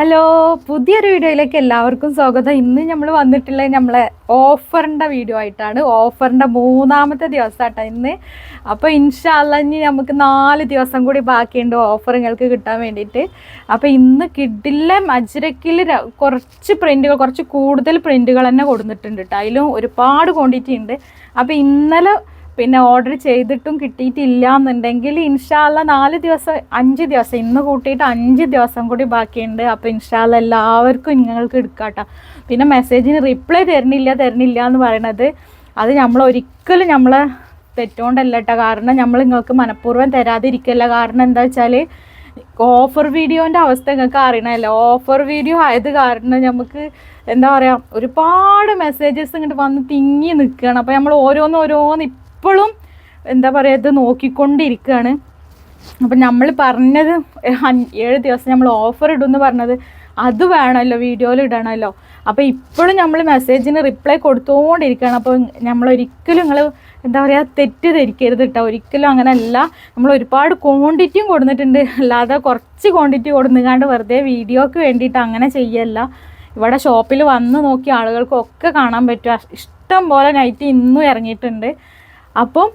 Hello, പുതിയൊരു വീഡിയോയിലേക്ക് എല്ലാവർക്കും സ്വാഗതം. ഇന്ന് നമ്മൾ വന്നിട്ടുള്ളത് നമ്മളെ ഓഫറിൻ്റെ വീഡിയോ ആയിട്ടാണ്. ഓഫറിൻ്റെ മൂന്നാമത്തെ ദിവസമായിട്ടാണ് ഇന്ന്. അപ്പോൾ ഇൻഷാ അല്ലാഹ് ഇനി നമുക്ക് 4 ദിവസം കൂടി ബാക്കിയുണ്ട് ഓഫർ നിങ്ങൾക്ക് കിട്ടാൻ വേണ്ടിയിട്ട്. അപ്പോൾ ഇന്ന് കിഡിലെ അജ്രക്കിൽ കുറച്ച് കൂടുതൽ പ്രിൻറ്റുകൾ തന്നെ കൊടുത്തിട്ടുണ്ട് കേട്ടോ. അതിലും ഒരുപാട് ക്വാണ്ടിറ്റി ഉണ്ട്. അപ്പോൾ ഇന്നലെ ഓർഡർ ചെയ്തിട്ടും കിട്ടിയിട്ടില്ല എന്നുണ്ടെങ്കിൽ ഇൻഷാ അല്ലാഹ് 5 ദിവസം ഇന്ന് കൂട്ടിയിട്ട് 5 ദിവസം കൂടി ബാക്കിയുണ്ട്. അപ്പോൾ ഇൻഷാ അല്ലാഹ് എല്ലാവർക്കും നിങ്ങൾക്ക് എടുക്കാട്ടോ. പിന്നെ മെസ്സേജിന് റിപ്ലൈ തരുന്നില്ല എന്ന് പറയണത് അത് ഒരിക്കലും നമ്മളെ തെറ്റുകൊണ്ടല്ല കേട്ടോ. കാരണം നമ്മൾ നിങ്ങൾക്ക് മനഃപൂർവ്വം തരാതിരിക്കല്ല. കാരണം എന്താ വെച്ചാൽ ഓഫർ വീഡിയോൻ്റെ അവസ്ഥ നിങ്ങൾക്ക് അറിയണമല്ലോ. ഓഫർ വീഡിയോ ആയത് കാരണം നമുക്ക് എന്താ പറയുക, ഒരുപാട് മെസ്സേജസ് ഇങ്ങോട്ട് വന്ന് തിങ്ങി നിൽക്കുകയാണ്. അപ്പോൾ നമ്മൾ ഓരോന്ന് ഇപ്പോഴും എന്താ പറയുക, ഇത് നോക്കിക്കൊണ്ടിരിക്കുകയാണ്. അപ്പം നമ്മൾ പറഞ്ഞത് 7 ദിവസം നമ്മൾ ഓഫർ ഇടുമെന്ന് പറഞ്ഞത് അത് വേണമല്ലോ, വീഡിയോയിൽ ഇടണമല്ലോ. അപ്പോൾ ഇപ്പോഴും നമ്മൾ മെസ്സേജിന് റിപ്ലൈ കൊടുത്തുകൊണ്ടിരിക്കുകയാണ്. അപ്പോൾ നമ്മളൊരിക്കലും നിങ്ങൾ എന്താ പറയുക, തെറ്റ് ധരിക്കരുത് കേട്ടോ. ഒരിക്കലും അങ്ങനെയല്ല. നമ്മൾ ഒരുപാട് ക്വാണ്ടിറ്റിയും കൊടുത്തിട്ടുണ്ട്, അല്ലാതെ കുറച്ച് ക്വാണ്ടിറ്റി കൊടുക്കാണ്ട് വെറുതെ വീഡിയോക്ക് വേണ്ടിയിട്ട് അങ്ങനെ ചെയ്യല്ല. ഇവിടെ ഷോപ്പിൽ വന്ന് നോക്കിയ ആളുകൾക്കൊക്കെ കാണാൻ പറ്റും. ഇഷ്ടം പോലെ നൈറ്റി ഇന്നും ഇറങ്ങിയിട്ടുണ്ട്. അപ്പം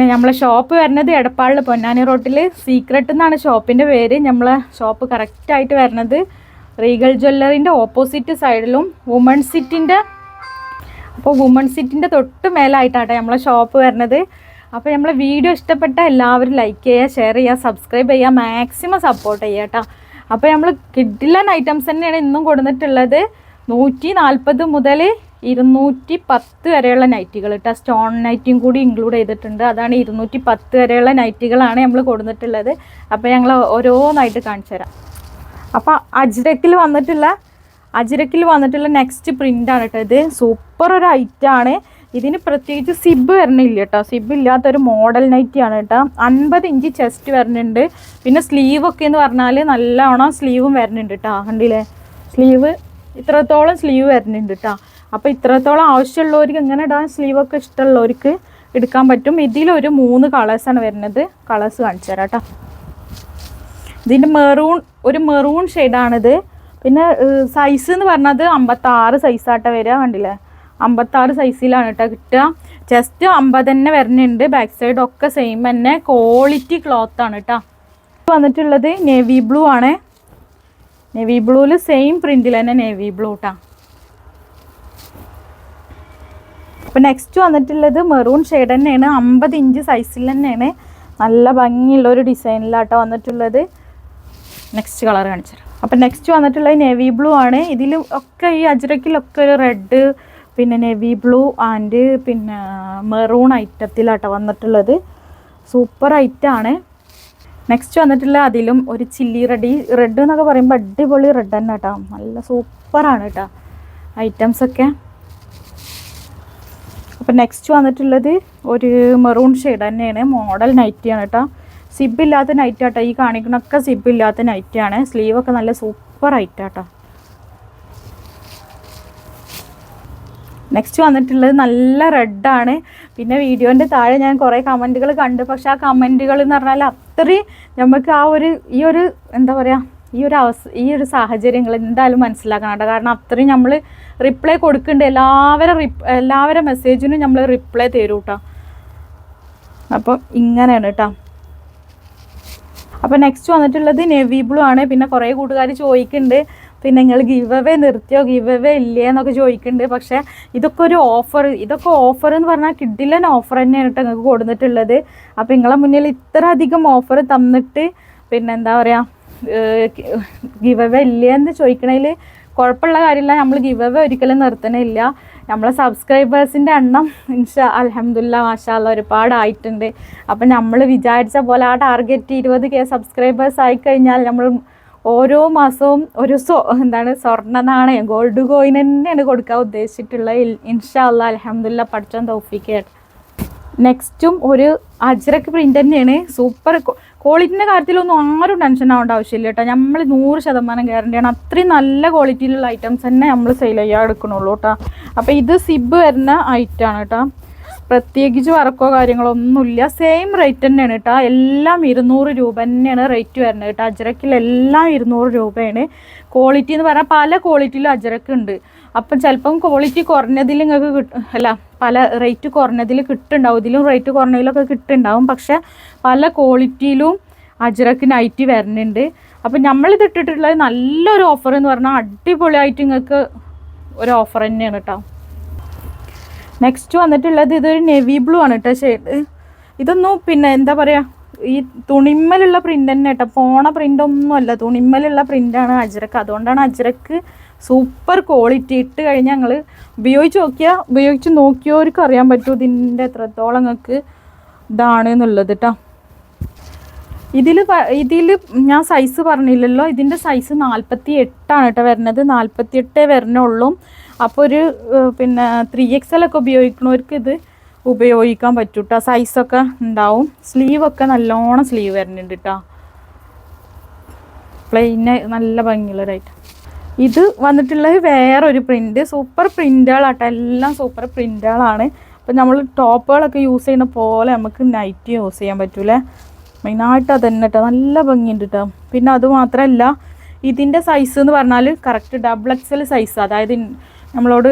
നമ്മളെ ഷോപ്പ് വരുന്നത് എടപ്പാളിൽ പൊന്നാനി റോട്ടിൽ സീക്രട്ട് എന്നാണ് ഷോപ്പിൻ്റെ പേര്. നമ്മളെ ഷോപ്പ് കറക്റ്റായിട്ട് വരുന്നത് റീഗൽ ജ്വല്ലറിൻ്റെ ഓപ്പോസിറ്റ് സൈഡിലും വുമൺ സിറ്റിൻ്റെ തൊട്ട് മേലായിട്ടാട്ടെ നമ്മളെ ഷോപ്പ് വരുന്നത്. അപ്പോൾ നമ്മളെ വീഡിയോ ഇഷ്ടപ്പെട്ട എല്ലാവരും ലൈക്ക് ചെയ്യുക, ഷെയർ ചെയ്യുക, സബ്സ്ക്രൈബ് ചെയ്യുക, മാക്സിമം സപ്പോർട്ട് ചെയ്യുക കേട്ടോ. അപ്പോൾ നമ്മൾ കിഡിലൻ ഐറ്റംസ് തന്നെയാണ് ഇന്നും കൊടുത്തിട്ടുള്ളത്. 140 മുതൽ 210 വരെയുള്ള നൈറ്റികൾ കേട്ടോ. സ്റ്റോൺ നൈറ്റിയും കൂടി ഇൻക്ലൂഡ് ചെയ്തിട്ടുണ്ട്. അതാണ് 210 വരെയുള്ള നൈറ്റികളാണ് നമ്മൾ കൊടുത്തിട്ടുള്ളത്. അപ്പോൾ ഞങ്ങൾ ഓരോന്നായിട്ട് കാണിച്ചു തരാം. അപ്പോൾ അജ്രക്കിൽ വന്നിട്ടുള്ള നെക്സ്റ്റ് പ്രിൻ്റാണ് കേട്ടോ. ഇത് സൂപ്പർ ഒരു ഐറ്റമാണ്. ഇതിന് പ്രത്യേകിച്ച് സിബ് വരണില്ല കേട്ടോ. സിബ് ഇല്ലാത്തൊരു മോഡൽ നൈറ്റിയാണ് കേട്ടോ. 50 ഇഞ്ച് ചെസ്റ്റ് വരുന്നുണ്ട്. പിന്നെ സ്ലീവൊക്കെ എന്ന് പറഞ്ഞാൽ നല്ലോണം സ്ലീവും വരുന്നുണ്ട് കേട്ടോ. കണ്ടില്ലേ, സ്ലീവ് ഇത്രത്തോളം സ്ലീവ് വരുന്നുണ്ട് കേട്ടോ. അപ്പോൾ ഇത്രത്തോളം ആവശ്യമുള്ളവർക്ക് ഇങ്ങനെ ഇടാൻ സ്ലീവൊക്കെ ഇഷ്ടമുള്ളവർക്ക് എടുക്കാൻ പറ്റും. ഇതിലൊരു 3 കളേഴ്സാണ് വരുന്നത്. കളേഴ്സ് കാണിച്ചു തരാം കേട്ടോ. ഇതിൻ്റെ മെറൂൺ ഷെയ്ഡാണിത്. പിന്നെ സൈസ് എന്ന് പറഞ്ഞത് 56 സൈസാട്ടോ വരിക. കണ്ടില്ലേ, 56 സൈസിലാണ് കേട്ടോ കിട്ടുക. ചെസ്റ്റ് 50 തന്നെ വരുന്നുണ്ട്. ബാക്ക് സൈഡൊക്കെ സെയിം തന്നെ. ക്വാളിറ്റി ക്ലോത്താണ് കേട്ടോ. വന്നിട്ടുള്ളത് നേവി ബ്ലൂ ആണ്. നേവി ബ്ലൂവിൽ സെയിം പ്രിൻറ്റിൽ തന്നെ നേവി ബ്ലൂ കേട്ടോ. അപ്പോൾ നെക്സ്റ്റ് വന്നിട്ടുള്ളത് മെറൂൺ ഷെയ്ഡ് തന്നെയാണ്. 50 ഇഞ്ച് സൈസിൽ തന്നെയാണ്. നല്ല ഭംഗിയുള്ളൊരു ഡിസൈനിലാട്ടോ വന്നിട്ടുള്ളത്. നെക്സ്റ്റ് കളർ കാണിച്ചു തരാം. അപ്പോൾ നെക്സ്റ്റ് വന്നിട്ടുള്ളത് നേവി ബ്ലൂ ആണ്. ഇതിൽ ഒക്കെ ഈ അജ്രക്കിലൊക്കെ ഒരു റെഡ്, പിന്നെ നേവി ബ്ലൂ ആൻഡ് പിന്നെ മെറൂൺ ഐറ്റത്തിലാട്ടോ വന്നിട്ടുള്ളത്. സൂപ്പർ ഐറ്റമാണ്. നെക്സ്റ്റ് വന്നിട്ടുള്ള അതിലും ഒരു ചില്ലി റെഡ് എന്നൊക്കെ പറയുമ്പോൾ അടിപൊളി റെഡ് തന്നെ കേട്ടോ. നല്ല സൂപ്പറാണ് കേട്ടോ ഐറ്റംസൊക്കെ. അപ്പോൾ നെക്സ്റ്റ് വന്നിട്ടുള്ളത് ഒരു മെറൂൺ ഷെയ്ഡ് തന്നെയാണ്. മോഡൽ നൈറ്റിയാണ് കേട്ടോ. സിബ് ഇല്ലാത്ത നൈറ്റ് ആട്ടോ. ഈ കാണിക്കണൊക്കെ സിബ് ഇല്ലാത്ത നൈറ്റിയാണ്. സ്ലീവൊക്കെ നല്ല സൂപ്പർ ഐറ്റാട്ടോ. നെക്സ്റ്റ് വന്നിട്ടുള്ളത് നല്ല റെഡാണ്. പിന്നെ വീഡിയോൻ്റെ താഴെ ഞാൻ കുറേ കമൻറ്റുകൾ കണ്ടു. പക്ഷേ ആ കമൻറ്റുകൾ എന്ന് പറഞ്ഞാൽ അത്രയും നമുക്ക് ഈ ഒരു എന്താ പറയുക, ഈ ഒരു സാഹചര്യങ്ങൾ എന്തായാലും മനസ്സിലാക്കണം കേട്ടോ. കാരണം അത്രയും നമ്മൾ റിപ്ലൈ കൊടുക്കുന്നുണ്ട്. എല്ലാവരുടെ മെസ്സേജിനും നമ്മൾ റിപ്ലൈ തരും കേട്ടോ. അപ്പോൾ ഇങ്ങനെയാണ് കേട്ടോ. അപ്പോൾ നെക്സ്റ്റ് വന്നിട്ടുള്ളത് നേവി ബ്ലൂ ആണ്. പിന്നെ കുറേ കൂട്ടുകാർ ചോദിക്കുന്നുണ്ട്, പിന്നെ നിങ്ങൾ ഗിവ് അവേ നിർത്തിയോ, ഗിവ് അവേ ഇല്ലേ എന്നൊക്കെ ചോദിക്കുന്നുണ്ട്. പക്ഷേ ഇതൊക്കെ ഓഫർ എന്ന് പറഞ്ഞാൽ കിഡിലൻ ഓഫർ തന്നെയാണ് കേട്ടോ നിങ്ങൾക്ക് കൊടുത്തിട്ടുള്ളത്. അപ്പോൾ നിങ്ങളെ മുന്നിൽ ഇത്ര അധികം ഓഫർ തന്നിട്ട് പിന്നെ എന്താ പറയുക, ഗിവ് അവേ ഇല്ലേ എന്ന് ചോദിക്കണതിൽ കുഴപ്പമുള്ള കാര്യമില്ല. നമ്മൾ ഗിവ് അവേ ഒരിക്കലും നിർത്തണില്ല. നമ്മളെ സബ്സ്ക്രൈബേഴ്സിൻ്റെ എണ്ണം അൽഹംദുലില്ലാ മാഷാ അല്ലാഹ് ഒരുപാടായിട്ടുണ്ട്. അപ്പം നമ്മൾ വിചാരിച്ച പോലെ ആ ടാർഗറ്റ് 20K സബ്സ്ക്രൈബേഴ്സ് ആയിക്കഴിഞ്ഞാൽ നമ്മൾ ഓരോ മാസവും ഒരു സ്വർണ്ണ നാണയം, ഗോൾഡ് കോയിൻ തന്നെയാണ് കൊടുക്കാൻ ഉദ്ദേശിച്ചിട്ടുള്ളത്. ഇൻഷാ അല്ലാഹ് അൽഹംദുലില്ലാ പഠിച്ചോൻ തൗഫീഖ്. നെക്സ്റ്റും ഒരു അജ്രക്ക് പ്രിൻ്റ് തന്നെയാണ്. സൂപ്പർ ക്വാളിറ്റിൻ്റെ കാര്യത്തിലൊന്നും ആരും ടെൻഷൻ ആവേണ്ട ആവശ്യമില്ല കേട്ടോ. നമ്മൾ 100% ഗ്യാരണ്ടിയാണ്. അത്രയും നല്ല ക്വാളിറ്റിയിലുള്ള ഐറ്റംസ് തന്നെ നമ്മൾ സെയിൽ ചെയ്യാൻ എടുക്കണുള്ളൂ കേട്ടോ. അപ്പോൾ ഇത് സിബ് വരുന്ന ഐറ്റമാണ് കേട്ടോ. പ്രത്യേകിച്ച് വർക്കോ കാര്യങ്ങളോ ഒന്നുമില്ല. സെയിം റേറ്റ് തന്നെയാണ് കേട്ടോ. എല്ലാം 200 രൂപ തന്നെയാണ് റേറ്റ് വരുന്നത് കേട്ടോ. അജ്രക്കിലെല്ലാം 200 രൂപയാണ്. ക്വാളിറ്റി എന്ന് പറഞ്ഞാൽ പല ക്വാളിറ്റിയിലും അജ്രക്ക് ഉണ്ട്. അപ്പം ചിലപ്പം ക്വാളിറ്റി കുറഞ്ഞതിൽ നിങ്ങൾക്ക് പല റേറ്റ് കുറഞ്ഞതിൽ കിട്ടുന്നുണ്ടാവും, ഇതിലും റേറ്റ് കുറഞ്ഞതിലൊക്കെ കിട്ടുന്നുണ്ടാവും. പക്ഷെ പല ക്വാളിറ്റിയിലും അജ്രക്ക് നൈറ്റി വരുന്നുണ്ട്. അപ്പം നമ്മളിത് ഇട്ടിട്ടുള്ളത് നല്ലൊരു ഓഫർ എന്ന് പറഞ്ഞാൽ അടിപൊളിയായിട്ട് നിങ്ങൾക്ക് ഒരു ഓഫർ തന്നെയാണ് കേട്ടോ. നെക്സ്റ്റ് വന്നിട്ടുള്ളത് ഇതൊരു നെവി ബ്ലൂ ആണ് കേട്ടോ ഷെയ്ഡ്. ഇതൊന്നും പിന്നെ എന്താ പറയുക, ഈ തുണിമ്മലുള്ള പ്രിൻ്റ് തന്നെ കേട്ടോ, പോണ പ്രിൻ്റ് ഒന്നുമല്ല, തുണിമ്മലുള്ള പ്രിൻ്റാണ് അജ്രക്ക്. അതുകൊണ്ടാണ് അജ്രക്ക് സൂപ്പർ ക്വാളിറ്റി. ഇട്ട് കഴിഞ്ഞാൽ ഞങ്ങൾ ഉപയോഗിച്ച് നോക്കിയവർക്ക് അറിയാൻ പറ്റും ഇതിൻ്റെ എത്രത്തോളം നിങ്ങൾക്ക് ഇതാണ് എന്നുള്ളത് കേട്ടോ. ഇതിൽ ഞാൻ സൈസ് പറഞ്ഞില്ലല്ലോ, ഇതിൻ്റെ സൈസ് 48 കേട്ടോ വരുന്നത്. 48 വരണുള്ളൂ. അപ്പോൾ ഒരു പിന്നെ 3XL ഒക്കെ ഉപയോഗിക്കുന്നവർക്ക് ഇത് ഉപയോഗിക്കാൻ പറ്റും കേട്ടോ. സൈസൊക്കെ ഉണ്ടാവും. സ്ലീവൊക്കെ നല്ലോണം സ്ലീവ് വരുന്നുണ്ട് കേട്ടോ. പ്ലെയിന് നല്ല ഭംഗിയുള്ളൊരായിട്ട്. ഇത് വന്നിട്ടുള്ളത് വേറൊരു പ്രിൻ്റ്, സൂപ്പർ പ്രിൻ്റുകളാട്ടോ, എല്ലാം സൂപ്പർ പ്രിൻ്റുകളാണ്. അപ്പം നമ്മൾ ടോപ്പുകളൊക്കെ യൂസ് ചെയ്യുന്ന പോലെ നമുക്ക് നൈറ്റ് യൂസ് ചെയ്യാൻ പറ്റൂലേ. മെയിനായിട്ട് അത് തന്നെ കേട്ടോ, നല്ല ഭംഗിയുണ്ട് കേട്ടോ. പിന്നെ അതുമാത്രമല്ല ഇതിൻ്റെ സൈസ് എന്ന് പറഞ്ഞാൽ കറക്റ്റ് XXL സൈസ്. അതായത് നമ്മളോട്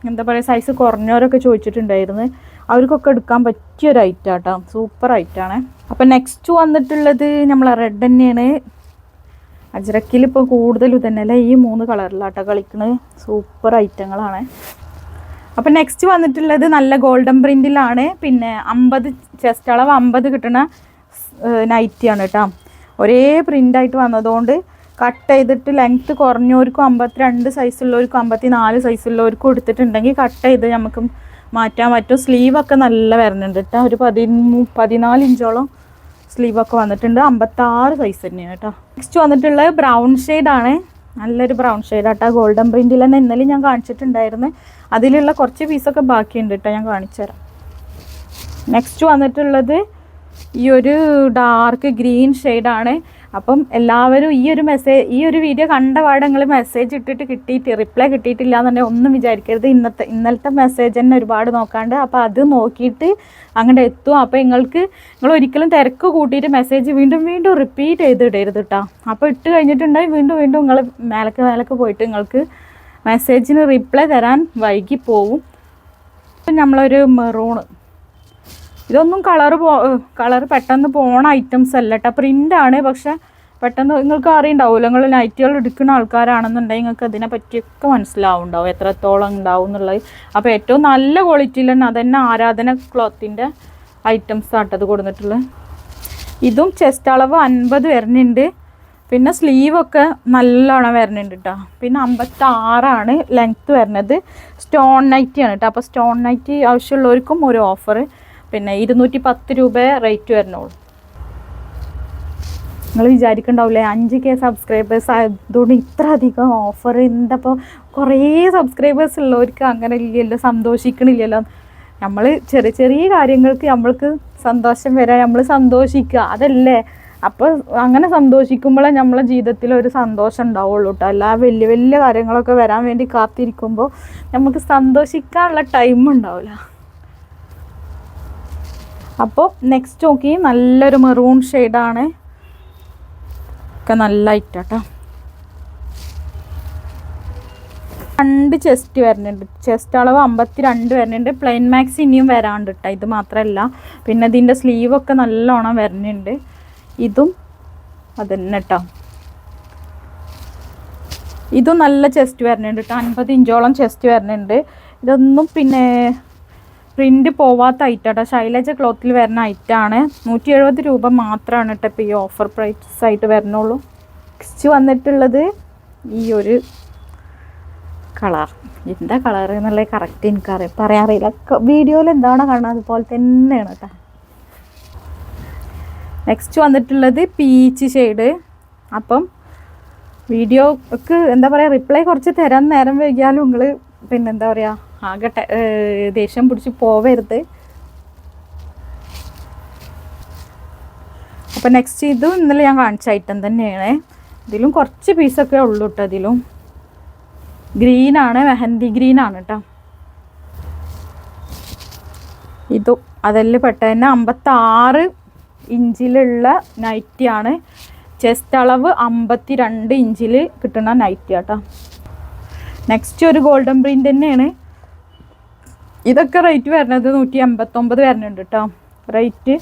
എന്താ പറയുക, സൈസ് കുറഞ്ഞവരൊക്കെ ചോദിച്ചിട്ടുണ്ടായിരുന്നു, അവർക്കൊക്കെ എടുക്കാൻ പറ്റിയൊരു ഐറ്റം കേട്ടോ, സൂപ്പർ ഐറ്റമാണ്. അപ്പം നെക്സ്റ്റ് വന്നിട്ടുള്ളത് നമ്മളെ റെഡ് തന്നെയാണ്. അജ്രക്കിൽ ഇപ്പോൾ കൂടുതലും തന്നെ അല്ലേ ഈ 3 കളറിലാട്ടോ കളിക്കുന്നത്. സൂപ്പർ ഐറ്റങ്ങളാണ്. അപ്പം നെക്സ്റ്റ് വന്നിട്ടുള്ളത് നല്ല ഗോൾഡൻ പ്രിൻറ്റിലാണ്. പിന്നെ 50 ചെസ്റ്റ് അളവ് 50 കിട്ടുന്ന നൈറ്റിയാണ് കേട്ടോ. ഒരേ പ്രിൻ്റായിട്ട് വന്നതുകൊണ്ട് കട്ട് ചെയ്തിട്ട് ലെങ്ത്ത് കുറഞ്ഞവർക്കും 52 സൈസുള്ളവർക്കും 54 സൈസുള്ളവർക്കും എടുത്തിട്ടുണ്ടെങ്കിൽ കട്ട് ചെയ്ത് നമുക്ക് മാറ്റാൻ പറ്റും. സ്ലീവൊക്കെ നല്ല വരുന്നുണ്ട് കേട്ടോ. ഒരു 14 ഇഞ്ചോളം സ്ലീവൊക്കെ വന്നിട്ടുണ്ട്. 56 സൈസ് തന്നെയാണ് കേട്ടോ. നെക്സ്റ്റ് വന്നിട്ടുള്ളത് ബ്രൗൺ ഷെയ്ഡാണ്. നല്ലൊരു ബ്രൗൺ ഷെയ്ഡാട്ടോ. ഗോൾഡൻ പ്രിൻറ്റിൽ തന്നെ ഇന്നലെ ഞാൻ കാണിച്ചിട്ടുണ്ടായിരുന്നു. അതിലുള്ള കുറച്ച് പീസൊക്കെ ബാക്കിയുണ്ട് കേട്ടോ, ഞാൻ കാണിച്ചു തരാം. നെക്സ്റ്റ് വന്നിട്ടുള്ളത് ഈ ഒരു ഡാർക്ക് ഗ്രീൻ ഷെയ്ഡാണ്. അപ്പം എല്ലാവരും ഈ ഒരു വീഡിയോ കണ്ട പാടെ നിങ്ങൾ മെസ്സേജ് ഇട്ടിട്ട് റിപ്ലൈ കിട്ടിയിട്ടില്ല എന്നുണ്ടെങ്കിൽ ഒന്നും വിചാരിക്കരുത്. ഇന്നലത്തെ മെസ്സേജ് തന്നെ ഒരുപാട് നോക്കാണ്ട്. അപ്പോൾ അത് നോക്കിയിട്ട് അങ്ങോട്ട് എത്തും. അപ്പോൾ നിങ്ങൾ ഒരിക്കലും തിരക്ക് കൂട്ടിയിട്ട് മെസ്സേജ് വീണ്ടും റിപ്പീറ്റ് ചെയ്ത് ഇടരുത് കേട്ടോ. അപ്പോൾ ഇട്ട് കഴിഞ്ഞിട്ടുണ്ടെങ്കിൽ വീണ്ടും നിങ്ങൾ മേലക്ക് പോയിട്ട് നിങ്ങൾക്ക് മെസ്സേജിന് റിപ്ലൈ തരാൻ വൈകി പോവും. ഇപ്പം നമ്മളൊരു മെറൂണ്, ഇതൊന്നും കളർ പെട്ടെന്ന് പോണ ഐറ്റംസ് അല്ല കേട്ടോ, പ്രിൻ്റാണ്. പക്ഷെ പെട്ടെന്ന് നിങ്ങൾക്ക് അറിയുണ്ടാവുമല്ലോ, നിങ്ങൾ നൈറ്റുകൾ എടുക്കുന്ന ആൾക്കാരാണെന്നുണ്ടെങ്കിൽ നിങ്ങൾക്ക് അതിനെ പറ്റിയൊക്കെ മനസ്സിലാവുണ്ടാവും എത്രത്തോളം ഉണ്ടാവും എന്നുള്ളത്. അപ്പോൾ ഏറ്റവും നല്ല ക്വാളിറ്റിയിൽ തന്നെ അതന്നെ ആരാധന ക്ലോത്തിൻ്റെ ഐറ്റംസ് ആട്ടത് കൊടുത്തിട്ടുള്ളത്. ഇതും ചെസ്റ്റ് അളവ് 50 വരുന്നുണ്ട്. പിന്നെ സ്ലീവൊക്കെ നല്ലോണം വരുന്നുണ്ട് കേട്ടോ. പിന്നെ 56 ലെങ്ത്ത് വരുന്നത്. സ്റ്റോൺ നൈറ്റിയാണ് കേട്ടോ. അപ്പോൾ സ്റ്റോൺ നൈറ്റി ആവശ്യമുള്ളവർക്കും ഒരു ഓഫർ. പിന്നെ 210 രൂപ റേറ്റ് വരണുള്ളൂ. നിങ്ങൾ വിചാരിക്കണ്ടാവില്ലേ 5K സബ്സ്ക്രൈബേഴ്സ് ആയതുകൊണ്ട് ഇത്ര അധികം ഓഫർ. എന്തപ്പോൾ കുറേ സബ്സ്ക്രൈബേഴ്സ് ഉള്ളവർക്ക് അങ്ങനെ ഇല്ലല്ലോ, സന്തോഷിക്കണില്ലല്ലോ. നമ്മൾ ചെറിയ കാര്യങ്ങൾക്ക് നമ്മൾക്ക് സന്തോഷം വരാൻ നമ്മൾ സന്തോഷിക്കുക, അതല്ലേ. അപ്പോൾ അങ്ങനെ സന്തോഷിക്കുമ്പോഴേ നമ്മളെ ജീവിതത്തിൽ ഒരു സന്തോഷം ഉണ്ടാവുള്ളൂ കേട്ടോ. എല്ലാ വലിയ കാര്യങ്ങളൊക്കെ വരാൻ വേണ്ടി കാത്തിരിക്കുമ്പോൾ നമുക്ക് സന്തോഷിക്കാനുള്ള ടൈം ഉണ്ടാവില്ല. അപ്പോൾ നെക്സ്റ്റ് നോക്കി നല്ലൊരു മെറൂൺ ഷെയ്ഡാണ്, ഒക്കെ നല്ല ഐറ്റാട്ടോ. 2 ചെസ്റ്റ് വരുന്നുണ്ട്. ചെസ്റ്റ് അളവ് 52 വരുന്നുണ്ട്. പ്ലെയിൻ മാക്സ് ഇനിയും വരാണ്ട് കേട്ടോ. ഇത് മാത്രമല്ല പിന്നെ ഇതിൻ്റെ സ്ലീവൊക്കെ നല്ലോണം വരുന്നുണ്ട്. ഇതും അതന്നെ കേട്ടോ. ഇതും നല്ല ചെസ്റ്റ് വരുന്നുണ്ട് കേട്ടോ. 50 ഇഞ്ചോളം ചെസ്റ്റ് വരുന്നുണ്ട്. ഇതൊന്നും പിന്നെ പ്രിൻ്റ് പോവാത്ത ഐറ്റാട്ടോ. ശൈലജ ക്ലോത്തിൽ വരുന്ന ഐറ്റാണ്. 170 രൂപ മാത്രമാണ് കേട്ടോ ഇപ്പോൾ ഈ ഓഫർ പ്രൈസ് ആയിട്ട് വരുന്നുള്ളൂ. നെക്സ്റ്റ് വന്നിട്ടുള്ളത് ഈ ഒരു കളർ. എന്താ കളർ എന്നുള്ളത് കറക്റ്റ് എനിക്കറിയാം, പറയാറില്ല. വീഡിയോയിൽ എന്താണോ കാണുന്നത് അതുപോലെ തന്നെയാണ് കേട്ടോ. നെക്സ്റ്റ് വന്നിട്ടുള്ളത് പീച്ച് ഷെയ്ഡ്. അപ്പം വീഡിയോക്ക് എന്താ പറയുക, റിപ്ലൈ കുറച്ച് തരാൻ നേരം വൈകിയാലും നിങ്ങൾ പിന്നെന്താ പറയുക ആകെ ദേഷ്യം പിടിച്ച് പോവരുത്. അപ്പോൾ നെക്സ്റ്റ് ഇതും ഇന്നലെ ഞാൻ കാണിച്ച ഐറ്റം തന്നെയാണ്. ഇതിലും കുറച്ച് പീസൊക്കെ ഉള്ളൂ കേട്ടോ. ഇതിലും ഗ്രീനാണ്, മെഹന്തി ഗ്രീനാണ് കേട്ടോ. ഇതും അതിൽ പെട്ട തന്നെ 56 ഇഞ്ചിലുള്ള നൈറ്റിയാണ്. ചെസ്റ്റ് അളവ് 52 ഇഞ്ചിൽ കിട്ടുന്ന നൈറ്റി കേട്ടോ. നെക്സ്റ്റ് ഒരു ഗോൾഡൻ പ്രിൻ്റ് തന്നെയാണ്. ഇതൊക്കെ റേറ്റ് വരുന്നത് 189 വരുന്നുണ്ട് കേട്ടോ. റേറ്റ്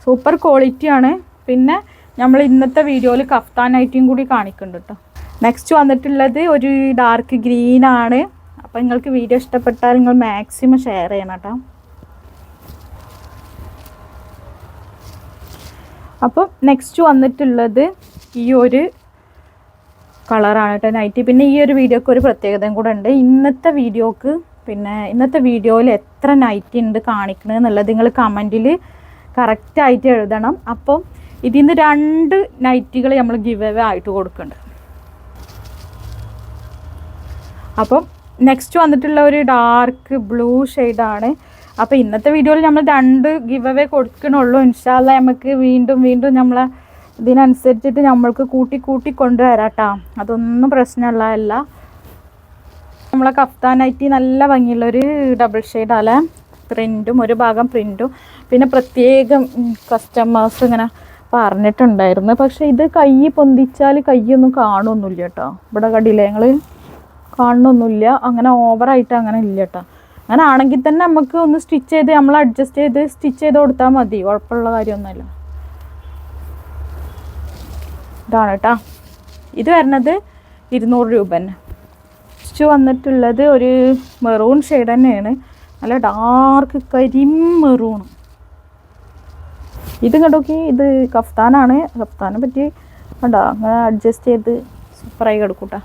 സൂപ്പർ ക്വാളിറ്റിയാണ്. പിന്നെ നമ്മൾ ഇന്നത്തെ വീഡിയോയിൽ കഫ്താൻ നൈറ്റിയും കൂടി കാണിക്കുന്നുണ്ട് കേട്ടോ. നെക്സ്റ്റ് വന്നിട്ടുള്ളത് ഒരു ഡാർക്ക് ഗ്രീനാണ്. അപ്പോൾ നിങ്ങൾക്ക് വീഡിയോ ഇഷ്ടപ്പെട്ടാൽ നിങ്ങൾ മാക്സിമം ഷെയർ ചെയ്യണം കേട്ടോ. അപ്പോൾ നെക്സ്റ്റ് വന്നിട്ടുള്ളത് ഈ ഒരു കളറാണ് കേട്ടോ നൈറ്റി. പിന്നെ ഈ ഒരു വീഡിയോക്ക് ഒരു പ്രത്യേകതയും കൂടെ ഉണ്ട്. ഇന്നത്തെ വീഡിയോയിൽ എത്ര നൈറ്റി ഉണ്ട് കാണിക്കണത് എന്നുള്ളത് നിങ്ങൾ കമൻറ്റിൽ കറക്റ്റായിട്ട് എഴുതണം. അപ്പം ഇതിൽ നിന്ന് 2 നൈറ്റികൾ നമ്മൾ ഗിവ് അവേ ആയിട്ട് കൊടുക്കുന്നുണ്ട്. അപ്പം നെക്സ്റ്റ് വന്നിട്ടുള്ള ഒരു ഡാർക്ക് ബ്ലൂ ഷെയ്ഡാണ്. അപ്പോൾ ഇന്നത്തെ വീഡിയോയിൽ നമ്മൾ 2 ഗിവ് അവേ കൊടുക്കണുള്ളൂ. ഇൻഷാ അല്ലാഹ് നമുക്ക് വീണ്ടും നമ്മളെ ഇതിനനുസരിച്ചിട്ട് നമ്മൾക്ക് കൂട്ടി കൊണ്ടുവരാം കേട്ടോ. അതൊന്നും പ്രശ്നമുള്ളതല്ല. നമ്മളെ കഫ്താൻ നൈറ്റി നല്ല ഭംഗിയുള്ളൊരു ഡബിൾ ഷെയ്ഡാണ്. പ്രിൻറ്റും ഒരു ഭാഗം പ്രിൻറ്റും പിന്നെ പ്രത്യേകം കസ്റ്റമേഴ്സ് ഇങ്ങനെ പറഞ്ഞിട്ടുണ്ടായിരുന്നു. പക്ഷേ ഇത് കൈ പൊന്തിച്ചാൽ കൈയൊന്നും കാണുമൊന്നുമില്ല കേട്ടോ. ഇവിടെ കണ്ടില്ലേ ഞങ്ങൾ കാണുന്നൊന്നുമില്ല. അങ്ങനെ ഓവറായിട്ട് അങ്ങനെ ഇല്ല കേട്ടോ. അങ്ങനെ ആണെങ്കിൽ തന്നെ നമുക്ക് ഒന്ന് സ്റ്റിച്ച് ചെയ്ത് നമ്മൾ അഡ്ജസ്റ്റ് ചെയ്ത് സ്റ്റിച്ച് ചെയ്ത് കൊടുത്താൽ മതി. കുഴപ്പമുള്ള കാര്യമൊന്നുമില്ല. ഇതാണ് കേട്ടോ. ഇത് വരുന്നത് 200 രൂപ തന്നെ. നെക്സ്റ്റ് വന്നിട്ടുള്ളത് ഒരു മെറൂൺ ഷെയ്ഡ് തന്നെയാണ്. നല്ല ഡാർക്ക് കരിമെറൂൺ. ഇത് കണ്ടോക്കി, ഇത് കഫ്താനാണ്. കഫ്താനെ പറ്റി കണ്ടോ അങ്ങനെ അഡ്ജസ്റ്റ് ചെയ്ത് സൂപ്പറായി കിടക്കൂട്ടാ.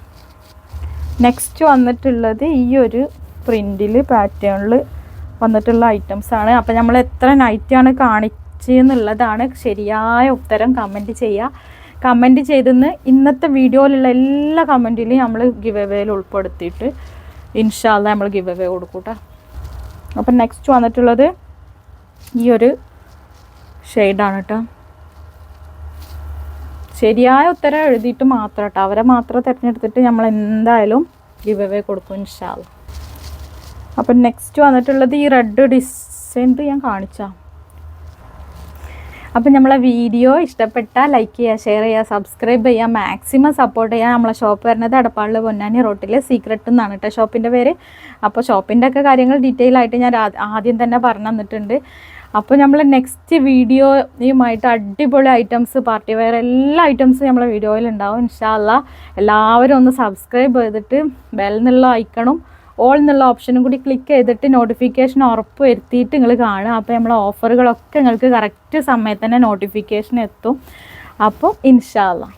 നെക്സ്റ്റ് വന്നിട്ടുള്ളത് ഈ ഒരു പ്രിൻറ്റിൽ പാറ്റേണിൽ വന്നിട്ടുള്ള ഐറ്റംസാണ്. അപ്പോൾ നമ്മൾ എത്ര നൈറ്റാണ് കാണിച്ചെന്നുള്ളതാണ് ശരിയായ ഉത്തരം കമൻറ്റ് ചെയ്യുക. കമൻറ്റ് ചെയ്തെന്ന് ഇന്നത്തെ വീഡിയോയിലുള്ള എല്ലാ കമൻറ്റിലും നമ്മൾ ഗിവ് അവേയിൽ ഉൾപ്പെടുത്തിയിട്ട് ഇൻഷാ അല്ലാഹ് നമ്മൾ ഗിവ് അവേ കൊടുക്കൂട്ടാ. അപ്പം നെക്സ്റ്റ് വന്നിട്ടുള്ളത് ഈ ഒരു ഷെയ്ഡാണ് കേട്ടോ. ശരിയായ ഉത്തരം എഴുതിയിട്ട് മാത്രം കേട്ടോ. അവരെ മാത്രം തിരഞ്ഞെടുത്തിട്ട് നമ്മൾ എന്തായാലും ഗിവ് അവേ കൊടുക്കും ഇൻഷാ അല്ലാഹ്. അപ്പം നെക്സ്റ്റ് വന്നിട്ടുള്ളത് ഈ റെഡ് ഡിസൈൻ ഞാൻ കാണിച്ചാൽ. അപ്പം നമ്മളെ വീഡിയോ ഇഷ്ടപ്പെട്ടാൽ ലൈക്ക് ചെയ്യുക, ഷെയർ ചെയ്യുക, സബ്സ്ക്രൈബ് ചെയ്യുക, മാക്സിമം സപ്പോർട്ട് ചെയ്യുക. നമ്മളെ ഷോപ്പ് വരുന്നത് എടപ്പാളിൽ പൊന്നാനി റോട്ടിൽ സീക്രട്ട് എന്നാണ് കേട്ടോ ഷോപ്പിൻ്റെ പേര്. അപ്പോൾ ഷോപ്പിൻ്റെ ഒക്കെ കാര്യങ്ങൾ ഡീറ്റെയിൽ ആയിട്ട് ഞാൻ ആദ്യം തന്നെ പറഞ്ഞു തന്നിട്ടുണ്ട്. അപ്പോൾ നമ്മൾ നെക്സ്റ്റ് വീഡിയോയുമായിട്ട് അടിപൊളി ഐറ്റംസ് പാർട്ടി വെയർ എല്ലാ ഐറ്റംസും നമ്മളെ വീഡിയോയിൽ ഉണ്ടാവും ഇൻഷാ അല്ലാഹ്. എല്ലാവരും ഒന്ന് സബ്സ്ക്രൈബ് ചെയ്തിട്ട് ബെൽ എന്നുള്ള ഐക്കണും ഓൾ എന്നുള്ള ഓപ്ഷനും കൂടി ക്ലിക്ക് ചെയ്തിട്ട് നോട്ടിഫിക്കേഷൻ ഉറപ്പ് വരുത്തിയിട്ട് നിങ്ങൾ കാണുക. അപ്പോൾ നമ്മളെ ഓഫറുകളൊക്കെ നിങ്ങൾക്ക് കറക്റ്റ് സമയത്ത് തന്നെ നോട്ടിഫിക്കേഷൻ എത്തും. അപ്പോൾ ഇൻഷാ അല്ലാഹ്.